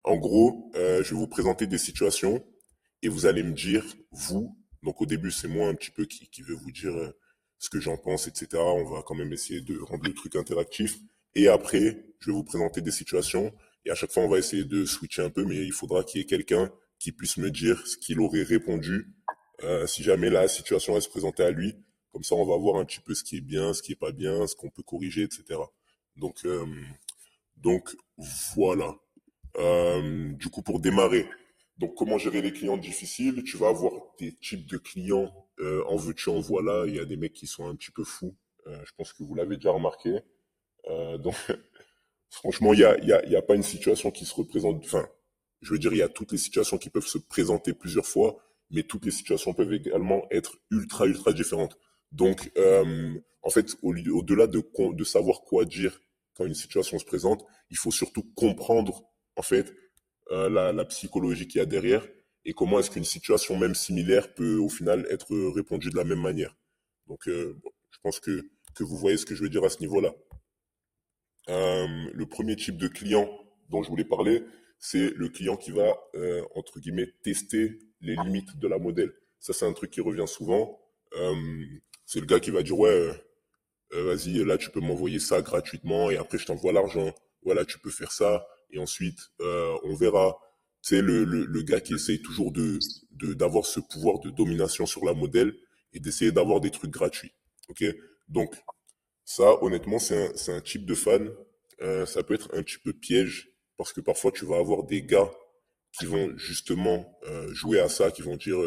En gros, je vais vous présenter des situations et vous allez me dire, vous, donc au début, c'est moi un petit peu qui vais vous dire ce que j'en pense, etc. On va quand même essayer de rendre le truc interactif. Et après, je vais vous présenter des situations et à chaque fois, on va essayer de switcher un peu, mais il faudra qu'il y ait quelqu'un qui puisse me dire ce qu'il aurait répondu si jamais la situation elle se présentait à lui. Comme ça, on va voir un petit peu ce qui est bien, ce qui est pas bien, ce qu'on peut corriger, etc. Donc, euh, donc voilà. Du coup, pour démarrer, donc comment gérer les clients difficiles? Tu vas avoir des types de clients en veux-tu, en voilà. Il y a des mecs qui sont un petit peu fous. Je pense que vous l'avez déjà remarqué. Donc, franchement, il y a pas une situation qui se représente. Enfin, je veux dire, il y a toutes les situations qui peuvent se présenter plusieurs fois, mais toutes les situations peuvent également être ultra différentes. Donc, en fait, au-delà de savoir quoi dire quand une situation se présente, il faut surtout comprendre, en fait, la psychologie qu'il y a derrière et comment est-ce qu'une situation même similaire peut au final être répondue de la même manière. Donc, bon, je pense que vous voyez ce que je veux dire à ce niveau-là. Le premier type de client dont je voulais parler, c'est le client qui va, entre guillemets, tester les limites de la modèle. Ça, c'est un truc qui revient souvent. Euh, c'est le gars qui va dire, ouais, vas-y, là, tu peux m'envoyer ça gratuitement et après, je t'envoie l'argent. Voilà, tu peux faire ça et ensuite, on verra. C'est le gars qui essaye toujours d'avoir ce pouvoir de domination sur la modèle et d'essayer d'avoir des trucs gratuits. Ok? Donc, ça, honnêtement, c'est un type de fan. Ça peut être un petit peu piège parce que parfois tu vas avoir des gars qui vont justement jouer à ça, qui vont dire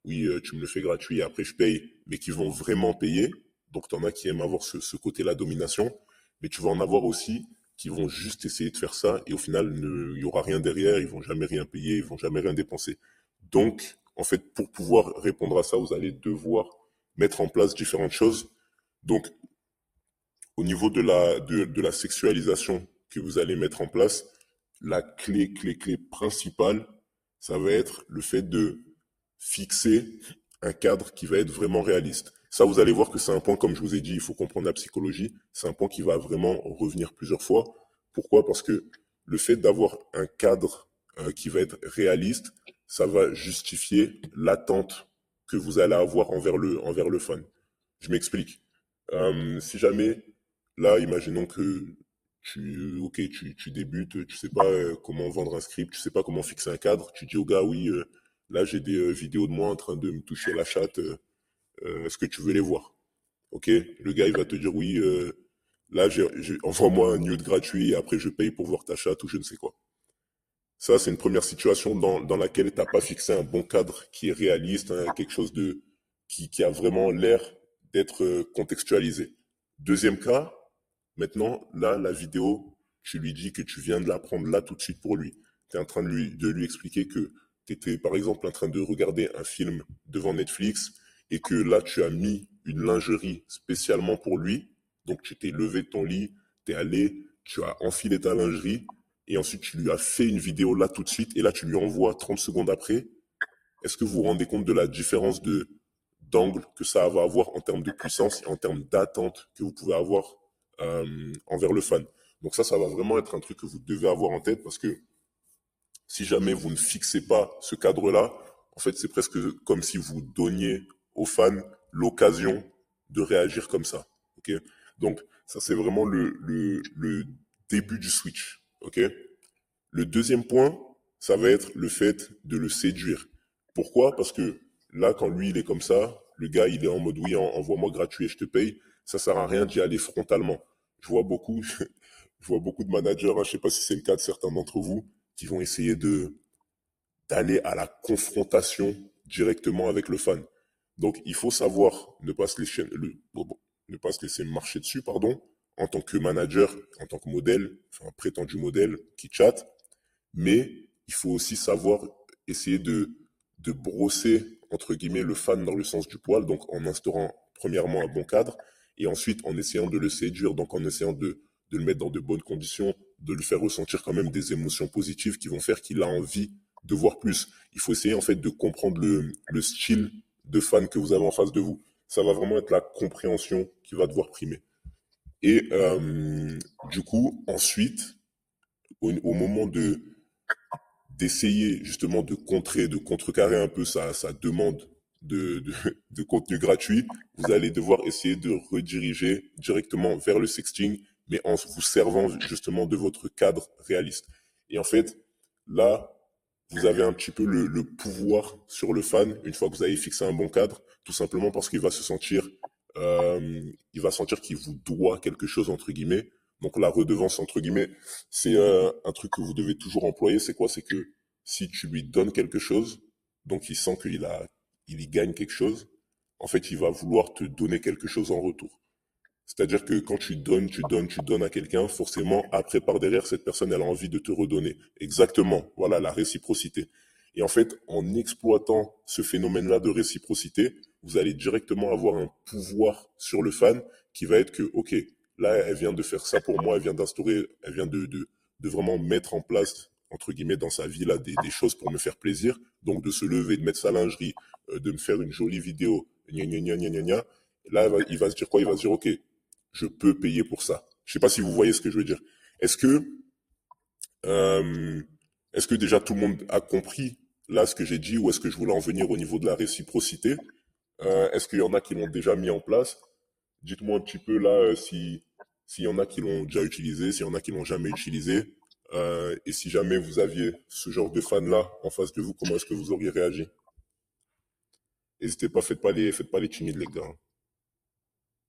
oui, tu me le fais gratuit et après je paye, mais qui vont vraiment payer. Donc t'en as qui aiment avoir ce côté-là domination, mais tu vas en avoir aussi qui vont juste essayer de faire ça et au final il y aura rien derrière, ils vont jamais rien payer, ils vont jamais rien dépenser. Donc en fait, pour pouvoir répondre à ça, vous allez devoir mettre en place différentes choses. Donc au niveau de la sexualisation que vous allez mettre en place, la clé principale, ça va être le fait de fixer un cadre qui va être vraiment réaliste. Ça, vous allez voir que c'est un point, comme je vous ai dit, il faut comprendre la psychologie, c'est un point qui va vraiment revenir plusieurs fois. Pourquoi? Parce que le fait d'avoir un cadre qui va être réaliste, ça va justifier l'attente que vous allez avoir envers le fan. Je m'explique. Si jamais, là, imaginons que tu débutes, tu sais pas comment vendre un script, tu sais pas comment fixer un cadre, tu dis au gars, oui, là, j'ai des vidéos de moi en train de me toucher la chatte, est-ce que tu veux les voir? Ok? Le gars, il va te dire, oui, là, envoie-moi un nude gratuit et après, je paye pour voir ta chatte ou je ne sais quoi. Ça, c'est une première situation dans laquelle t'as pas fixé un bon cadre qui est réaliste, hein, quelque chose qui a vraiment l'air d'être contextualisé. Deuxième cas, maintenant, là, la vidéo, tu lui dis que tu viens de la prendre là tout de suite pour lui. Tu es en train de lui expliquer que tu étais, par exemple, en train de regarder un film devant Netflix et que là, tu as mis une lingerie spécialement pour lui. Donc, tu t'es levé de ton lit, tu es allé, tu as enfilé ta lingerie et ensuite, tu lui as fait une vidéo là tout de suite et là, tu lui envoies 30 secondes après. Est-ce que vous vous rendez compte de la différence d'angle que ça va avoir en termes de puissance et en termes d'attente que vous pouvez avoir envers le fan. Donc ça va vraiment être un truc que vous devez avoir en tête parce que si jamais vous ne fixez pas ce cadre-là, en fait, c'est presque comme si vous donniez aux fans l'occasion de réagir comme ça. Ok? Donc ça, c'est vraiment le début du switch. Ok? Le deuxième point, ça va être le fait de le séduire. Pourquoi? Parce que là, quand lui, il est comme ça, le gars, il est en mode oui, envoie-moi gratuit et je te paye. Ça sert à rien d'y aller frontalement. Je vois beaucoup, je vois beaucoup de managers, hein, je sais pas si c'est le cas de certains d'entre vous, qui vont essayer d'aller à la confrontation directement avec le fan. Donc, il faut savoir ne pas se laisser, ne pas se laisser marcher dessus, pardon, en tant que manager, en tant que modèle, enfin, prétendu modèle qui chatte, mais il faut aussi savoir essayer de brosser, entre guillemets, le fan dans le sens du poil, donc en instaurant premièrement un bon cadre, et ensuite en essayant de le séduire, donc en essayant de le mettre dans de bonnes conditions, de lui faire ressentir quand même des émotions positives qui vont faire qu'il a envie de voir plus. Il faut essayer en fait de comprendre le style de fan que vous avez en face de vous. Ça va vraiment être la compréhension qui va devoir primer. Et du coup, ensuite, au moment d'essayer justement de contrer, de contrecarrer un peu sa demande de, de contenu gratuit, vous allez devoir essayer de rediriger directement vers le sexting, mais en vous servant justement de votre cadre réaliste. Et en fait, là, vous avez un petit peu le pouvoir sur le fan une fois que vous avez fixé un bon cadre, tout simplement parce qu'il va se sentir, il va sentir qu'il vous doit quelque chose entre guillemets. Donc la redevance entre guillemets, c'est un truc que vous devez toujours employer. C'est quoi? C'est que si tu lui donnes quelque chose, donc il sent il y gagne quelque chose. En fait, il va vouloir te donner quelque chose en retour. C'est-à-dire que quand tu donnes à quelqu'un, forcément, après, par derrière, cette personne, elle a envie de te redonner. Exactement. Voilà, la réciprocité. Et en fait, en exploitant ce phénomène-là de réciprocité, vous allez directement avoir un pouvoir sur le fan qui va être que, OK, là, elle vient de faire ça pour moi, elle vient d'instaurer, elle vient de vraiment mettre en place, entre guillemets, dans sa vie, là, des choses pour me faire plaisir. Donc, de se lever, de mettre sa lingerie, de me faire une jolie vidéo, gna gna gna gna gna gna. Là, il va se dire quoi? Il va se dire, OK, je peux payer pour ça. Je sais pas si vous voyez ce que je veux dire. Est-ce que, euh, est-ce que déjà tout le monde a compris là ce que j'ai dit ou est-ce que je voulais en venir au niveau de la réciprocité? Est-ce qu'il y en a qui l'ont déjà mis en place? Dites-moi un petit peu là si s'il y en a qui l'ont déjà utilisé, s'il y en a qui l'ont jamais utilisé. Et si jamais vous aviez ce genre de fan là en face de vous, comment est-ce que vous auriez réagi? N'hésitez pas, faites pas les timides les gars.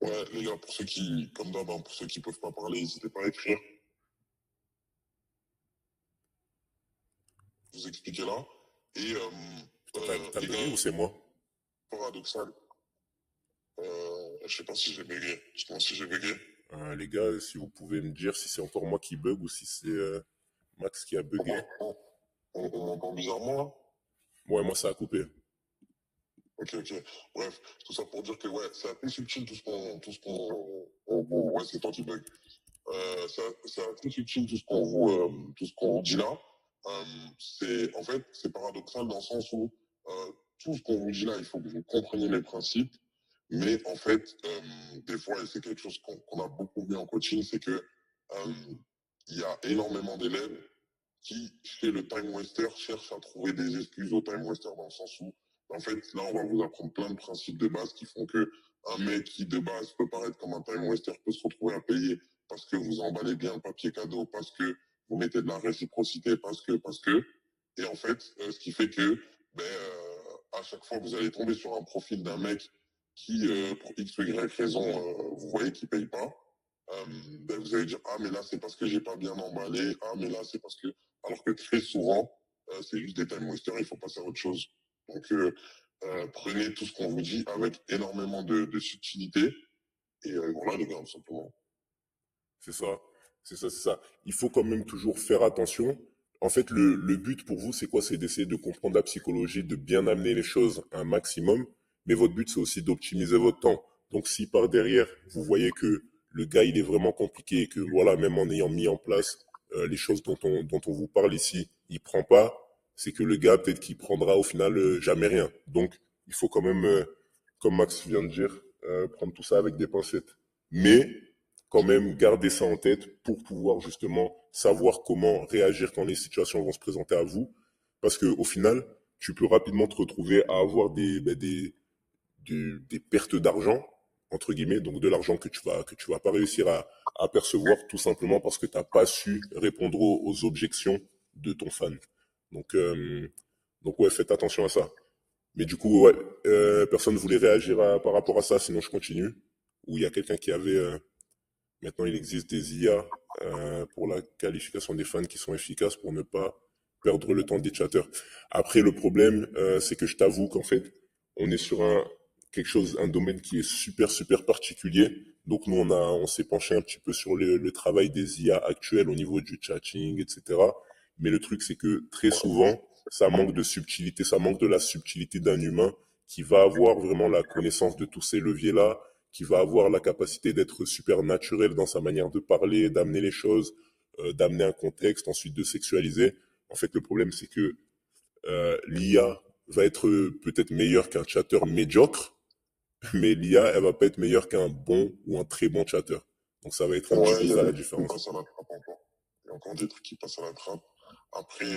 Ouais, les gars, pour ceux qui, comme d'hab, pour ceux qui peuvent pas parler, n'hésitez pas à écrire. Vous expliquez là. Et T'as les bugué ou gars, c'est moi? paradoxal. Je sais pas si j'ai bugué. Dites-moi si j'ai bugué. Les gars, si vous pouvez me dire si c'est encore moi qui bug ou si c'est Max qui a bugué. On m'entend bizarrement là. Ouais, moi ça a coupé. Ok, ok. Bref, tout ça pour dire que ouais, c'est un peu subtil ouais, c'est toi qui bug. C'est un peu subtil tout ce qu'on vous dit là. En fait, c'est paradoxal dans le sens où tout ce qu'on vous dit là, il faut que vous compreniez les principes. Mais en fait, des fois, et c'est quelque chose qu'on a beaucoup vu en coaching, c'est que il y a énormément d'élèves qui, chez le time waster, cherchent à trouver des excuses au time waster dans le sens où, en fait, là, on va vous apprendre plein de principes de base qui font que un mec qui, de base, peut paraître comme un time waster peut se retrouver à payer parce que vous emballez bien le papier cadeau, parce que vous mettez de la réciprocité, parce que. Et en fait, ce qui fait que, à chaque fois, vous allez tomber sur un profil d'un mec qui, pour X ou Y raison, vous voyez qu'il paye pas. Vous allez dire, ah, mais là, c'est parce que j'ai pas bien emballé. Ah, mais là, c'est parce que. Alors que très souvent, c'est juste des time wasters, il faut passer à autre chose. Donc, prenez tout ce qu'on vous dit avec énormément de subtilité. Et voilà, les gars, tout simplement. C'est ça. C'est ça, c'est ça. Il faut quand même toujours faire attention. En fait, le but pour vous, c'est quoi? C'est d'essayer de comprendre la psychologie, de bien amener les choses à un maximum. Mais votre but, c'est aussi d'optimiser votre temps. Donc, si par derrière, vous voyez que le gars, il est vraiment compliqué et que, voilà, même en ayant mis en place les choses dont on vous parle ici, il prend pas, c'est que le gars, peut-être qu'il prendra au final jamais rien. Donc, il faut quand même, comme Max vient de dire, prendre tout ça avec des pincettes. Mais, quand même garder ça en tête pour pouvoir justement savoir comment réagir quand les situations vont se présenter à vous. Parce que au final, tu peux rapidement te retrouver à avoir des pertes d'argent, entre guillemets, donc de l'argent que tu vas pas réussir à percevoir tout simplement parce que tu n'as pas su répondre aux objections de ton fan. Donc, euh, donc ouais, faites attention à ça. Mais du coup, ouais, personne ne voulait réagir par rapport à ça, sinon je continue. Ou il y a quelqu'un qui avait maintenant, il existe des IA pour la qualification des fans qui sont efficaces pour ne pas perdre le temps des chatteurs. Après, le problème, c'est que je t'avoue qu'en fait, on est sur quelque chose, un domaine qui est super particulier. Donc nous, on s'est penché un petit peu sur le travail des IA actuels au niveau du chatting, etc. Mais le truc, c'est que très souvent, ça manque de subtilité, ça manque de la subtilité d'un humain qui va avoir vraiment la connaissance de tous ces leviers-là, qui va avoir la capacité d'être super naturel dans sa manière de parler, d'amener les choses, d'amener un contexte, ensuite de sexualiser. En fait, le problème, c'est que l'IA va être peut-être meilleure qu'un chatter médiocre, mais l'IA, elle va pas être meilleure qu'un bon ou un très bon chatter. Donc ça va être un petit Ouais, peu il y a ça la des trucs qui différence. passent à la trappe encore. Il y a encore des trucs qui passent à la trappe. Après,